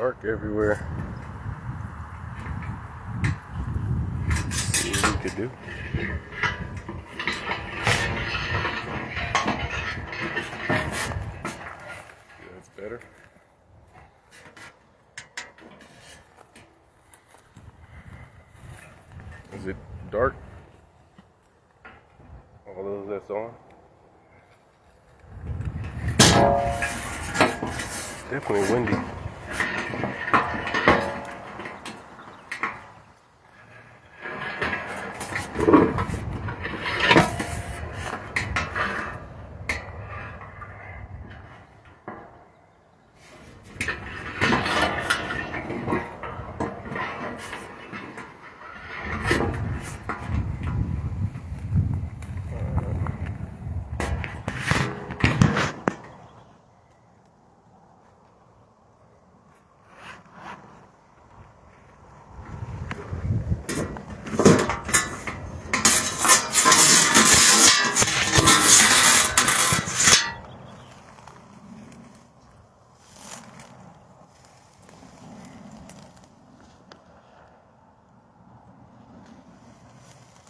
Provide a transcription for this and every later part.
dark everywhere. Let's see what we could do. That's better. Is it dark? All those that's on? Definitely windy.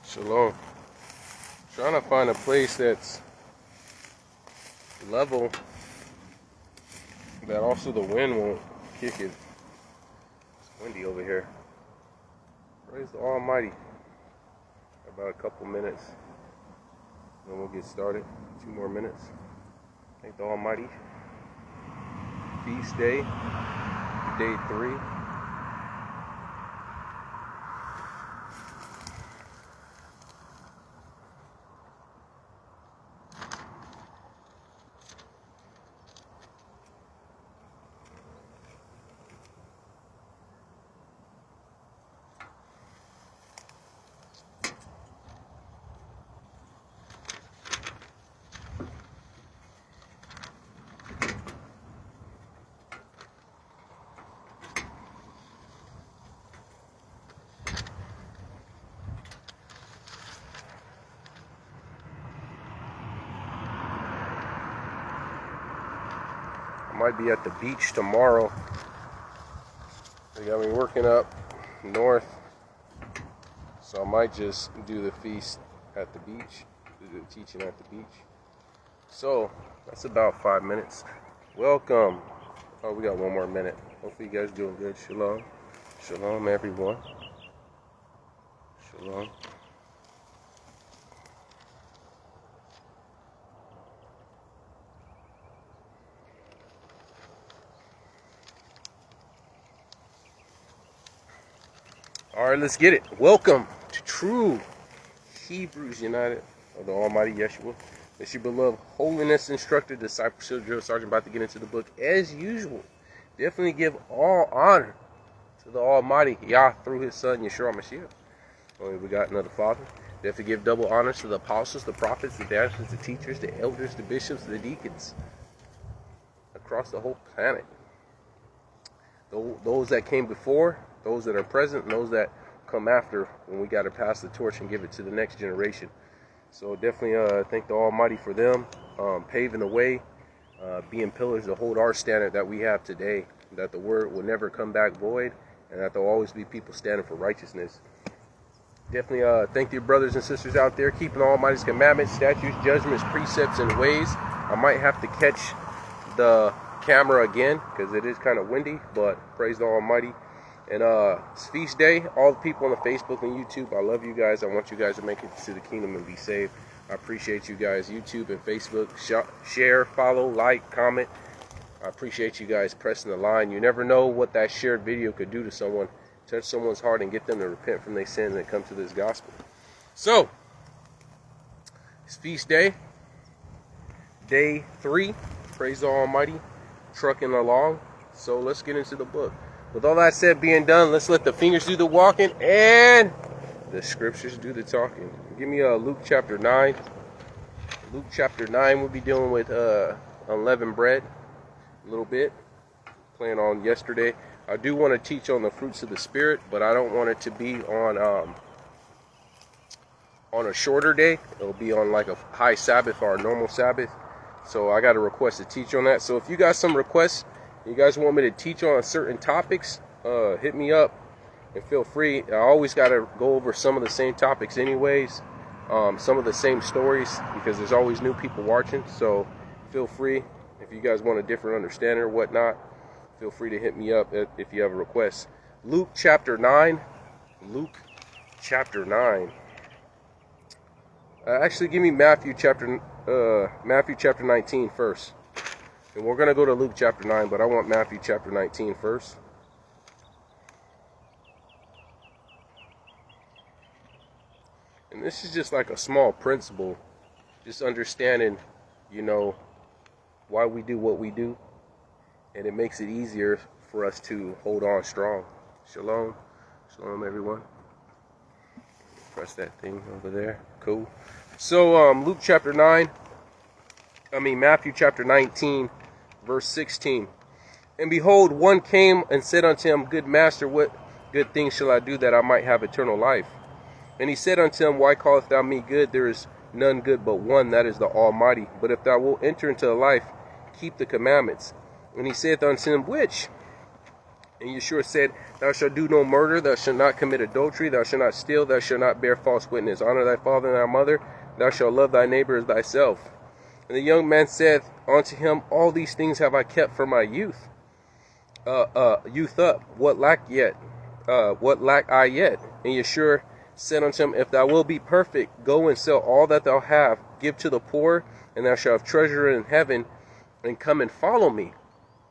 Shalom. Trying to find a place that's level, that also the wind won't kick it. It's windy over here. Praise the Almighty. About a couple minutes, then we'll get started. 2 more minutes. Thank the Almighty. Feast day, day 3. I might be at the beach tomorrow. They got me working up north, so I might just do the feast at the beach, do the teaching at the beach. So that's about 5 minutes. Welcome. Oh, we got 1 more minute. Hopefully you guys doing good. Shalom. Shalom, everyone. Shalom. All right, let's get it. Welcome to True Hebrews United of the Almighty Yeshua. It's your beloved holiness instructor, discipleship drill sergeant, about to get into the book as usual. Definitely give all honor to the Almighty Yah through His Son Yeshua Mashiach. Only we got another Father. Definitely give double honors to the apostles, the prophets, the evangelists, the teachers, the elders, the bishops, the deacons across the whole planet. Those that came before, those that are present, and those that come after, when we got to pass the torch and give it to the next generation. So definitely thank the Almighty for them paving the way, being pillars to hold our standard that we have today, that the word will never come back void, and that there will always be people standing for righteousness. Definitely thank your brothers and sisters out there keeping the Almighty's commandments, statutes, judgments, precepts, and ways. I might have to catch the camera again because it is kind of windy, but praise the Almighty. And it's feast day. All the people on the Facebook and YouTube, I love you guys. I want you guys to make it to the kingdom and be saved. I appreciate you guys. YouTube and Facebook, share, follow, like, comment. I appreciate you guys pressing the line. You never know what that shared video could do to someone, touch someone's heart and get them to repent from their sins and come to this gospel. So it's feast day, day 3. Praise the Almighty. Trucking along. So let's get into the book. With all that said being done, let's let the fingers do the walking and the scriptures do the talking. Give me Luke chapter 9. Luke chapter 9, we'll be dealing with unleavened bread a little bit. Playing on yesterday. I do want to teach on the fruits of the Spirit, but I don't want it to be on a shorter day. It'll be on like a high Sabbath or a normal Sabbath. So I got a request to teach on that. So if you got some requests, You guys want me to teach on certain topics? Hit me up and feel free. I always got to go over some of the same topics anyways, some of the same stories, because there's always new people watching. So feel free, if you guys want a different understanding or whatnot, feel free to hit me up if you have a request. Luke chapter 9. Luke chapter 9. Actually, give me Matthew chapter 19 first. And we're going to go to Luke chapter 9, but I want Matthew chapter 19 first. And this is just like a small principle. Just understanding, why we do what we do. And it makes it easier for us to hold on strong. Shalom. Shalom, everyone. Press that thing over there. Cool. So, Matthew chapter 19, verse 16. And behold, one came and said unto him, Good master, what good thing shall I do that I might have eternal life? And he said unto him, Why callest thou me good? There is none good but one, that is the Almighty. But if thou wilt enter into life, keep the commandments. And he saith unto him, Which? And Yeshua said, Thou shalt do no murder, thou shalt not commit adultery, thou shalt not steal, thou shalt not bear false witness. Honor thy father and thy mother, thou shalt love thy neighbor as thyself. And the young man saith unto him, All these things have I kept from my youth. Youth up, what lack yet? What lack I yet? And Yeshua said unto him, If thou wilt be perfect, go and sell all that thou have, give to the poor, and thou shalt have treasure in heaven, and come and follow me.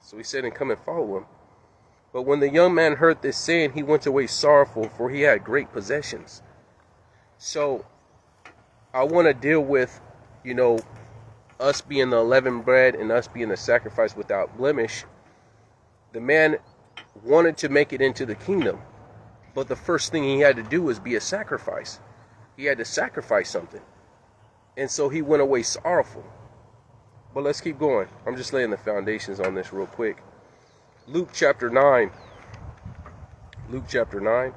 So he said, and come and follow him. But when the young man heard this saying, he went away sorrowful, for he had great possessions. So I want to deal with, us being the unleavened bread and us being the sacrifice without blemish. The man wanted to make it into the kingdom, but the first thing he had to do was be a sacrifice. He had to sacrifice something. And so he went away sorrowful. But let's keep going. I'm just laying the foundations on this real quick. Luke chapter 9. Luke chapter 9.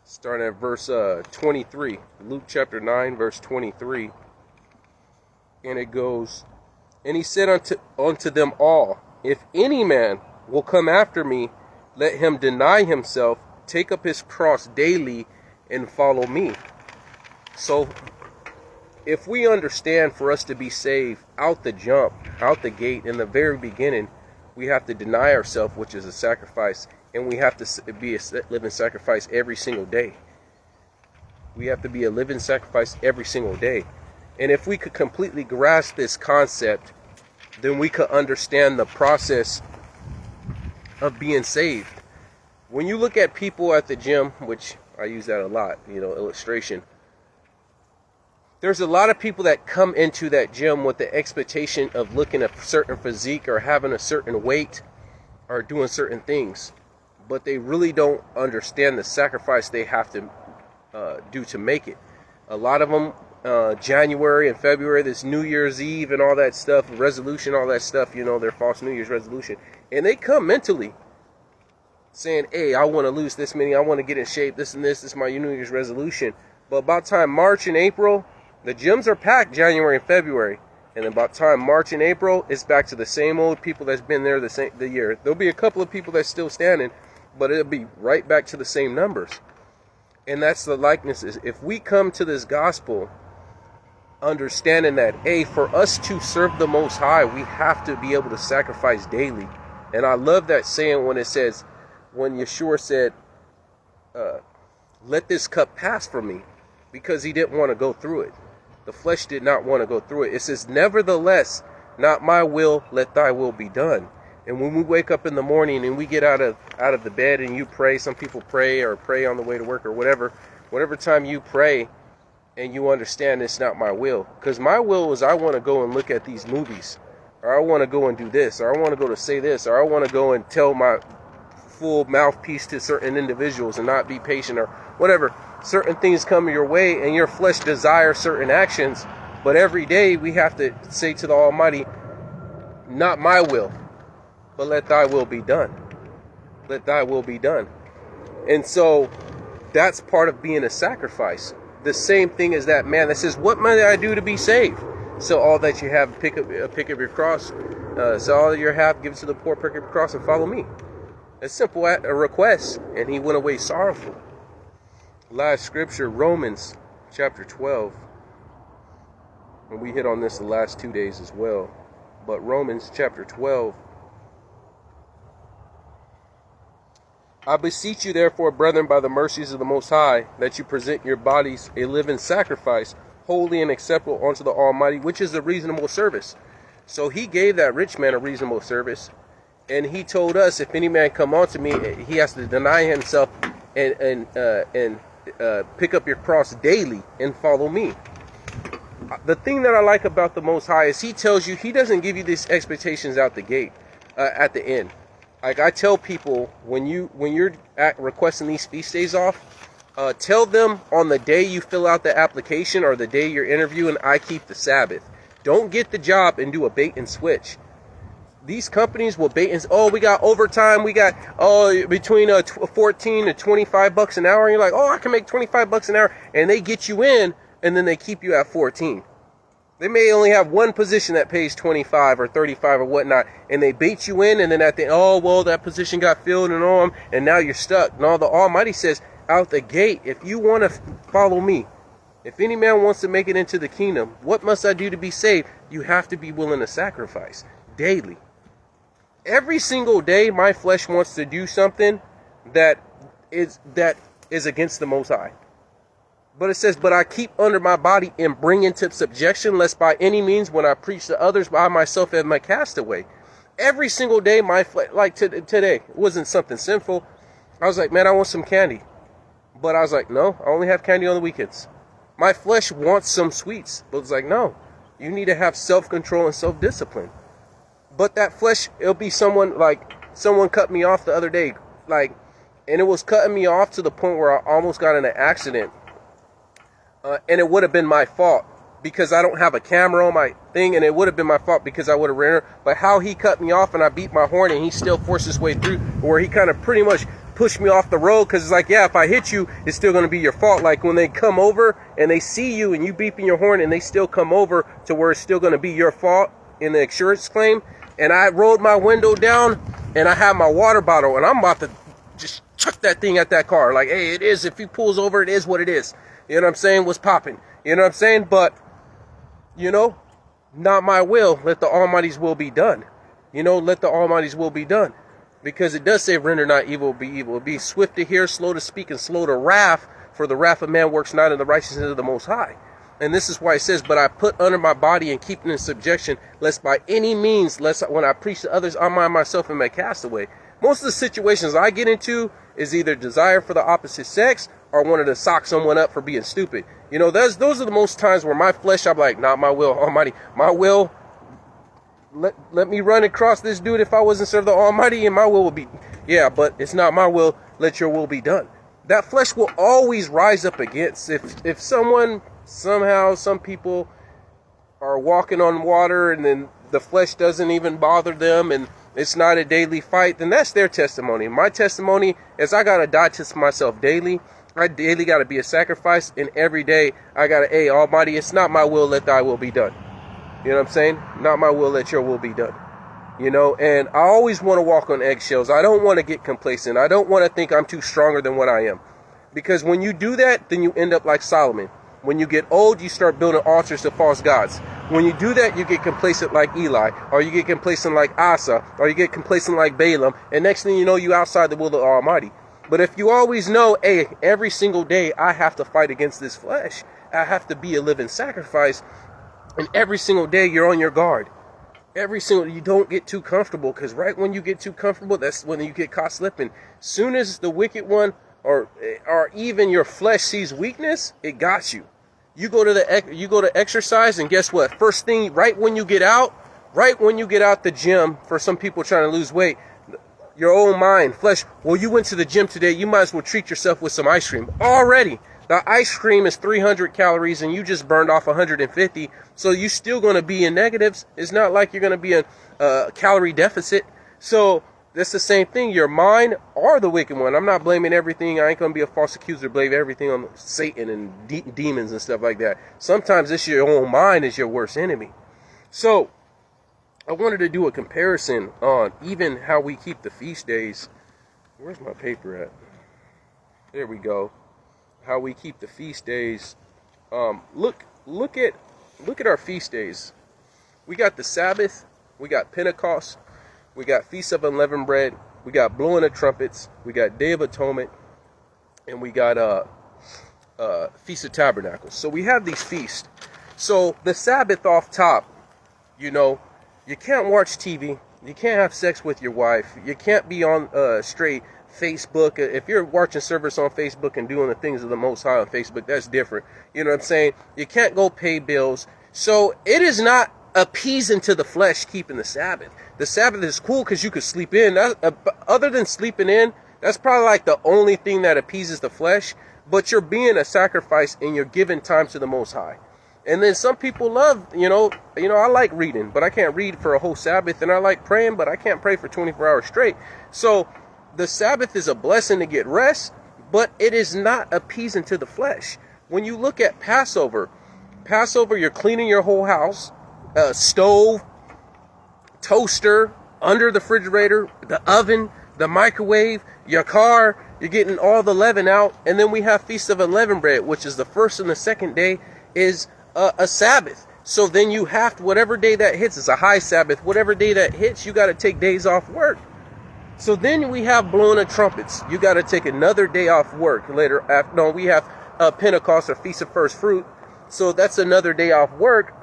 Starting at verse 23. Luke chapter 9, verse 23. And it goes, And he said unto them all, If any man will come after me, let him deny himself, take up his cross daily, and follow me. So, if we understand for us to be saved out the jump, out the gate, in the very beginning, we have to deny ourselves, which is a sacrifice, and we have to be a living sacrifice every single day. We have to be a living sacrifice every single day. And if we could completely grasp this concept, then we could understand the process of being saved. When you look at people at the gym, which I use that a lot, illustration. There's a lot of people that come into that gym with the expectation of looking at a certain physique or having a certain weight or doing certain things. But they really don't understand the sacrifice they have to do to make it. A lot of them, January and February, this New Year's Eve and all that stuff, resolution, all that stuff, their false New Year's resolution. And they come mentally saying, hey, I want to lose this many, I want to get in shape, this is my New Year's resolution. But about time March and April, the gyms are packed January and February. And about time March and April, it's back to the same old people that's been there the year. There'll be a couple of people that's still standing, but it'll be right back to the same numbers. And that's the likenesses. If we come to this gospel understanding that, hey, for us to serve the Most High, we have to be able to sacrifice daily. And I love that saying when it says, when Yeshua said, let this cup pass from me, because he didn't want to go through it. The flesh did not want to go through it. It says, nevertheless, not my will, let thy will be done. And when we wake up in the morning and we get out of the bed and you pray, some people pray or pray on the way to work or whatever time you pray and you understand it's not my will. Because my will is I want to go and look at these movies, or I want to go and do this, or I want to go to say this, or I want to go and tell my full mouthpiece to certain individuals and not be patient or whatever. Certain things come your way and your flesh desires certain actions, but every day we have to say to the Almighty, not my will, but let thy will be done. Let thy will be done. And so that's part of being a sacrifice. The same thing as that man that says, what must I do to be saved? So all that you have, pick up your cross sell all you have, give it to the poor, pick up your cross, and follow me. A simple a request, and he went away sorrowful. Last scripture, Romans chapter 12. And we hit on this the last 2 days as well. But Romans chapter 12. I beseech you, therefore, brethren, by the mercies of the Most High, that you present your bodies a living sacrifice, holy and acceptable unto the Almighty, which is a reasonable service. So he gave that rich man a reasonable service. And he told us, if any man come unto me, he has to deny himself and pick up your cross daily and follow me. The thing that I like about the Most High is he tells you, he doesn't give you these expectations out the gate, at the end. Like I tell people, when you're requesting these feast days off, tell them on the day you fill out the application or the day you're interviewing, I keep the Sabbath. Don't get the job and do a bait and switch. These companies will bait and say, oh, we got overtime, we got between 14 to 25 bucks an hour, and you're like, oh, I can make 25 bucks an hour, and they get you in, and then they keep you at 14. They may only have one position that pays 25 or 35 or whatnot, and they bait you in, and then at the end, oh, well, that position got filled and now you're stuck. No, the Almighty says, out the gate, if you want to follow me, if any man wants to make it into the kingdom, what must I do to be saved? You have to be willing to sacrifice daily. Every single day, my flesh wants to do something that is against the Most High. But it says, but I keep under my body and bring into subjection, lest by any means, when I preach to others, by myself am a castaway. Every single day, my flesh, like today, it wasn't something sinful. I was like, man, I want some candy. But I was like, no, I only have candy on the weekends. My flesh wants some sweets. But it's like, no, you need to have self-control and self-discipline. But that flesh, it'll be someone cut me off the other day. And it was cutting me off to the point where I almost got in an accident. And it would have been my fault because I don't have a camera on my thing, and it would have been my fault because I would have ran her. But how he cut me off and I beat my horn and he still forced his way through, where he kind of pretty much pushed me off the road, because it's like, yeah, if I hit you, it's still going to be your fault. Like when they come over and they see you and you beeping your horn and they still come over to where it's still going to be your fault in the insurance claim. And I rolled my window down and I had my water bottle and I'm about to just chuck that thing at that car. Like, hey, it is. If he pulls over, it is what it is. You know what I'm saying? What's popping? You know what I'm saying? But, not my will. Let the Almighty's will be done. Let the Almighty's will be done. Because it does say, render not evil, be evil. Be swift to hear, slow to speak, and slow to wrath. For the wrath of man works not in the righteousness of the Most High. And this is why it says, but I put under my body and keep it in subjection, lest by any means, lest when I preach to others, I mind myself and my castaway. Most of the situations I get into is either desire for the opposite sex or wanted to sock someone up for being stupid. Those are the most times where my flesh, I'm like, not my will, Almighty. My will, let me run across this dude if I wasn't serve the Almighty, and my will would be, yeah, but it's not my will, let your will be done. That flesh will always rise up against. If someone, somehow, some people are walking on water and then the flesh doesn't even bother them and it's not a daily fight, then that's their testimony. My testimony is I got to die to myself daily. I daily got to be a sacrifice, and every day I got to, hey, Almighty, it's not my will, let thy will be done. You know what I'm saying? Not my will, let your will be done. And I always want to walk on eggshells. I don't want to get complacent. I don't want to think I'm too stronger than what I am. Because when you do that, then you end up like Solomon. When you get old, you start building altars to false gods. When you do that, you get complacent like Eli, or you get complacent like Asa, or you get complacent like Balaam, and next thing you know, you outside the will of the Almighty. But if you always know, hey, every single day I have to fight against this flesh, I have to be a living sacrifice, and every single day you're on your guard. You don't get too comfortable, because right when you get too comfortable, that's when you get caught slipping. Soon as the wicked one or even your flesh sees weakness, it got you. You go to exercise, and guess what? First thing, right when you get out the gym, for some people trying to lose weight, your own mind, flesh, well, you went to the gym today, you might as well treat yourself with some ice cream. Already, the ice cream is 300 calories and you just burned off 150, so you're still going to be in negatives. It's not like you're going to be in a calorie deficit. So that's the same thing, your mind or the wicked one. I'm not blaming everything. I ain't going to be a false accuser, blame everything on Satan and demons and stuff like that. Sometimes it's your own mind is your worst enemy. So I wanted to do a comparison on even how we keep the feast days. Where's my paper at? There we go. How we keep the feast days. Look at our feast days. We got the Sabbath, we got Pentecost, we got Feast of Unleavened Bread, we got blowing of trumpets, we got Day of Atonement, and we got Feast of Tabernacles. So we have these feasts. So the Sabbath off top, you know, you can't watch TV, you can't have sex with your wife, you can't be on straight Facebook. If you're watching service on Facebook and doing the things of the Most High on Facebook, that's different. You know what I'm saying? You can't go pay bills. So it is not appeasing to the flesh keeping the Sabbath. The Sabbath is cool because you could sleep in. Other than sleeping in, that's probably like the only thing that appeases the flesh. But you're being a sacrifice and you're giving time to the Most High. And then some people love, you know, I like reading, but I can't read for a whole Sabbath. And I like praying, but I can't pray for 24 hours straight. So the Sabbath is a blessing to get rest, but it is not appeasing to the flesh. When you look at Passover, you're cleaning your whole house, stove, toaster, under the refrigerator, the oven, the microwave, your car, you're getting all the leaven out. And then we have Feast of Unleavened Bread, which is the first and the second day is a Sabbath. So then you have to, whatever day that hits, it's a high Sabbath, whatever day that hits, you got to take days off work. So then we have blowing of trumpets. You got to take another day off work later. We have Pentecost or Feast of First Fruit. So that's another day off work.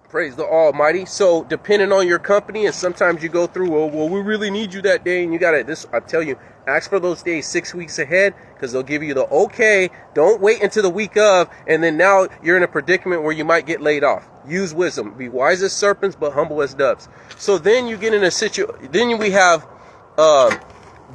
Praise the Almighty. So depending on your company, and sometimes you go through, well, we really need you that day. And you got to, I tell you, ask for those days 6 weeks ahead because they'll give you the okay. Don't wait until the week of. And then now you're in a predicament where you might get laid off. Use wisdom. Be wise as serpents, but humble as doves. So then you get in a situation. Then we have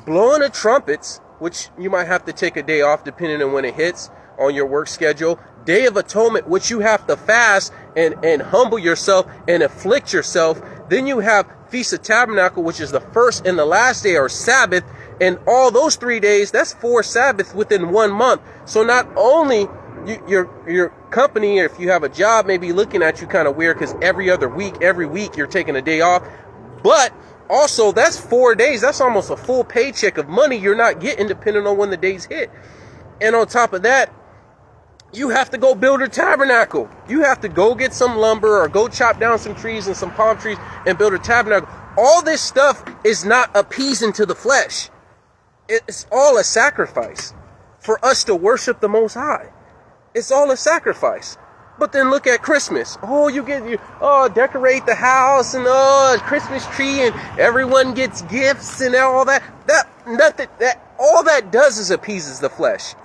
blowing of trumpets, which you might have to take a day off depending on when it hits on your work schedule. Day of Atonement, which you have to fast and humble yourself and afflict yourself. Then you have Feast of Tabernacle, which is the first and the last day, or Sabbath. And all those 3 days, that's 4 Sabbaths within 1 month. So not only your company, if you have a job, may be looking at you kind of weird because every week you're taking a day off. But also, that's 4 days. That's almost a full paycheck of money you're not getting depending on when the days hit. And on top of that, you have to go build a tabernacle. You have to go get some lumber or go chop down some trees and some palm trees and build a tabernacle. All this stuff is not appeasing to the flesh. It's all a sacrifice for us to worship the Most High. It's all a sacrifice. But then look at Christmas. Decorate the house and Christmas tree and everyone gets gifts and all that. All that does is appeases the flesh.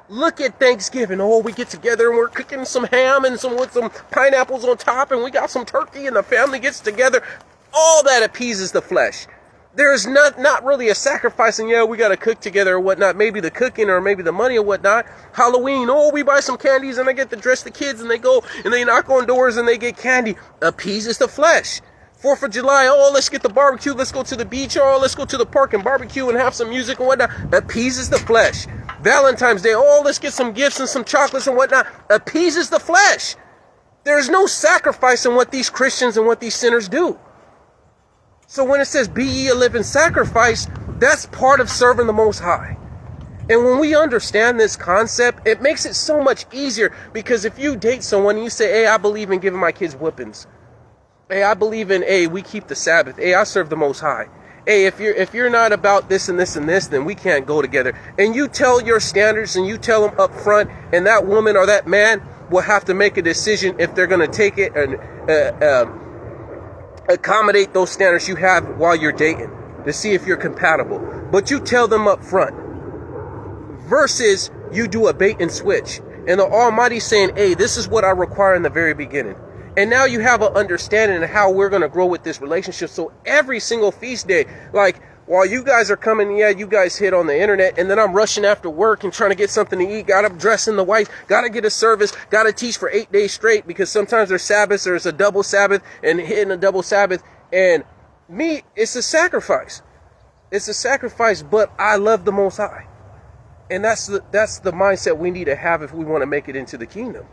Look at Thanksgiving. We get together and we're cooking some ham and with some pineapples on top and we got some turkey and the family gets together. All that appeases the flesh. There's not really a sacrifice, and we got to cook together or whatnot. Maybe the cooking or maybe the money or whatnot. Halloween, we buy some candies and I get to dress the kids and they go and they knock on doors and they get candy. Appeases the flesh. 4th of July, let's get the barbecue. Let's go to the beach. Let's go to the park and barbecue and have some music and whatnot. Appeases the flesh. Valentine's Day, let's get some gifts and some chocolates and whatnot. Appeases the flesh. There's no sacrifice in what these Christians and what these sinners do. So when it says, be ye a living sacrifice, that's part of serving the Most High. And when we understand this concept, it makes it so much easier. Because if you date someone and you say, hey, I believe in giving my kids whoopings. Hey, I believe in, we keep the Sabbath. Hey, I serve the Most High. Hey, if you're not about this and this and this, then we can't go together. And you tell your standards and you tell them up front, and that woman or that man will have to make a decision if they're going to take it and accommodate those standards you have while you're dating to see if you're compatible. But you tell them up front versus you do a bait and switch. And the Almighty saying, hey, this is what I require in the very beginning. And now you have an understanding of how we're going to grow with this relationship. So every single feast day, like while you guys are coming, you guys hit on the internet, and then I'm rushing after work and trying to get something to eat, got up dressing the wife, got to get a service, got to teach for 8 days straight because sometimes there's Sabbaths, there's a double Sabbath and hitting a double Sabbath. And me, it's a sacrifice. It's a sacrifice, but I love the Most High. And that's the mindset we need to have if we want to make it into the kingdom.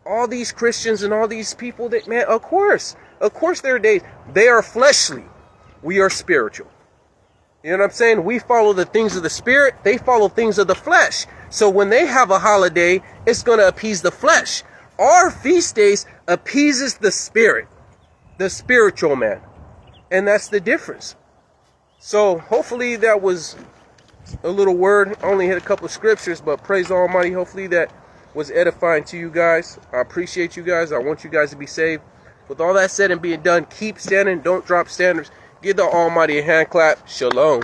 All these Christians and all these people that, man, of course, Of course there are days. They are fleshly. We are spiritual. You know what I'm saying? We follow the things of the spirit. They follow things of the flesh. So when they have a holiday, it's going to appease the flesh. Our feast days appeases the spirit, the spiritual man. And that's the difference. So hopefully that was a little word. I only hit a couple of scriptures, but praise the Almighty. Hopefully that was edifying to you guys. I appreciate you guys. I want you guys to be saved. With all that said and being done, keep standing. Don't drop standards. Give the Almighty a hand clap. Shalom.